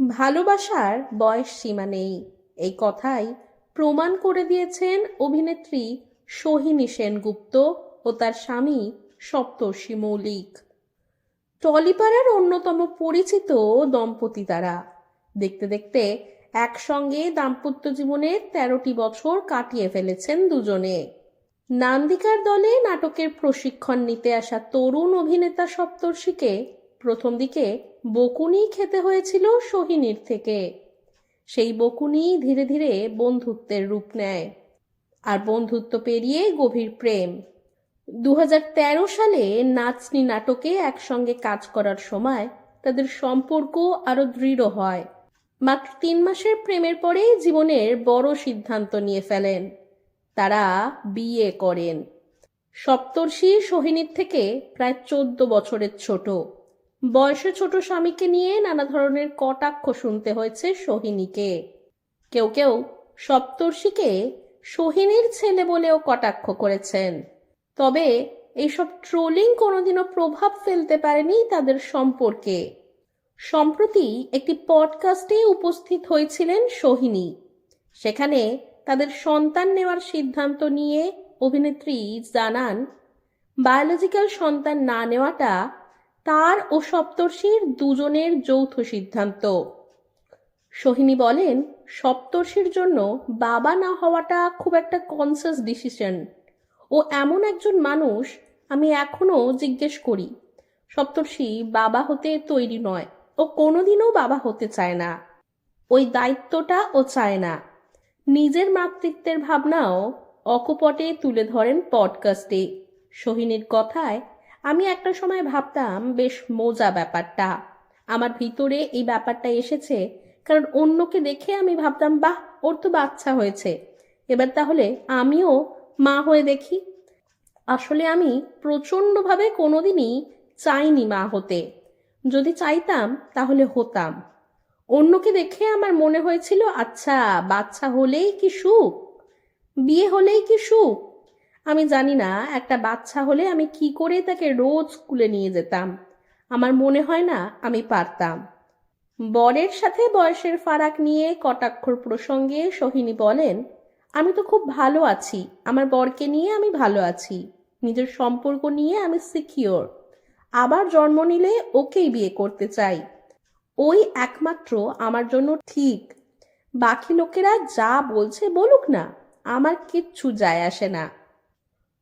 ভালোবাসার বয়স সীমা নেই, এই কথাই প্রমাণ করে দিয়েছেন অভিনেত্রী সোহিনী সেনগুপ্ত ও তার স্বামী সপ্তর্ষি মৌলিক। টলিপাড়ার অন্যতম পরিচিত দম্পতি তারা। দেখতে দেখতে একসঙ্গে দাম্পত্য জীবনের 13টি বছর কাটিয়ে ফেলেছেন দুজনে। নান্দিকার দলে নাটকের প্রশিক্ষণ নিতে আসা তরুণ অভিনেতা সপ্তর্ষিকে প্রথম দিকে বকুনি খেতে হয়েছিল সোহিনীর থেকে। সেই বকুনি ধীরে ধীরে বন্ধুত্বের রূপ নেয়, আর বন্ধুত্ব পেরিয়ে গভীর প্রেম। 2013 সালে নাচনি নাটকে একসঙ্গে কাজ করার সময় তাদের সম্পর্ক আরো দৃঢ় হয়। মাত্র 3 মাসের প্রেমের পরেই জীবনের বড় সিদ্ধান্ত নিয়ে ফেলেন, তারা বিয়ে করেন। সপ্তর্ষি সোহিনীর থেকে প্রায় 14 বছরের ছোট। বয়সে ছোট স্বামীকে নিয়ে নানা ধরনের কটাক্ষ শুনতে হয়েছে সোহিনীকে। কেউ কেউ সপ্তর্ষিকে সোহিনীর ছেলে বলেও কটাক্ষ করেছেন। তবে এইসব ট্রোলিং কোনোদিনও প্রভাব ফেলতে পারেনি তাদের সম্পর্কে। সম্প্রতি একটি পডকাস্টে উপস্থিত হয়েছিলেন সোহিনী। সেখানে তাদের সন্তান নেওয়ার সিদ্ধান্ত নিয়ে অভিনেত্রী জানান, বায়োলজিক্যাল সন্তান না নেওয়াটা তার ও সপ্তর্ষির দুজনের যৌথ সিদ্ধান্ত। সোহিনী বলেন, সপ্তর্ষির জন্য বাবা না হওয়াটা খুব একটা কনসিয়াস ডিসিশন। ও এমন একজন মানুষ, আমি এখনো জিজ্ঞেস করি, সপ্তর্ষি বাবা হতে তৈরি নয়, ও কোনোদিনও বাবা হতে চায় না, ওই দায়িত্বটা ও চায় না। নিজের মাতৃত্বের ভাবনাও অকপটে তুলে ধরেন পডকাস্টে। সোহিনীর কথায়, আমি একটা সময় ভাবতাম বেশ মজা ব্যাপারটা, আমার ভিতরে এই ব্যাপারটা এসেছে কারণ অন্যকে দেখে আমি ভাবতাম, বাহ, ওর তো বাচ্চা হয়েছে, এবার তাহলে আমিও মা হয়ে দেখি। আসলে আমি প্রচণ্ডভাবে কোনোদিনই চাইনি মা হতে, যদি চাইতাম তাহলে হতাম। অন্যকে দেখে আমার মনে হয়েছিল, আচ্ছা, বাচ্চা হলেই কি সুখ, বিয়ে হলেই কি সুখ। আমি জানি না একটা বাচ্চা হলে আমি কি করে তাকে রোজ স্কুলে নিয়ে যেতাম, আমার মনে হয় না আমি পারতাম। বরের সাথে বয়সের ফারাক নিয়ে কটাক্ষর প্রসঙ্গে সোহিনী বলেন, আমি তো খুব ভালো আছি, আমার বরকে নিয়ে আমি ভালো আছি, নিজের সম্পর্ক নিয়ে আমি সিকিওর। আবার জন্ম নিলে ওকেই বিয়ে করতে চাই, ওই একমাত্র আমার জন্য ঠিক। বাকি লোকেরা যা বলছে বলুক না, আমার কিচ্ছু যায় আসে না।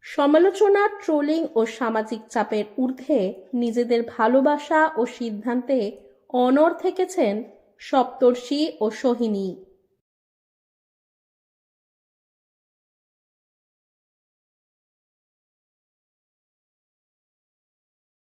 সমালোচনা, ট্রোলিং ও সামাজিক চাপের ঊর্ধ্বে নিজেদের ভালোবাসা ও সিদ্ধান্তে অনড় থেকেছেন সপ্তর্ষি ও সোহিনী।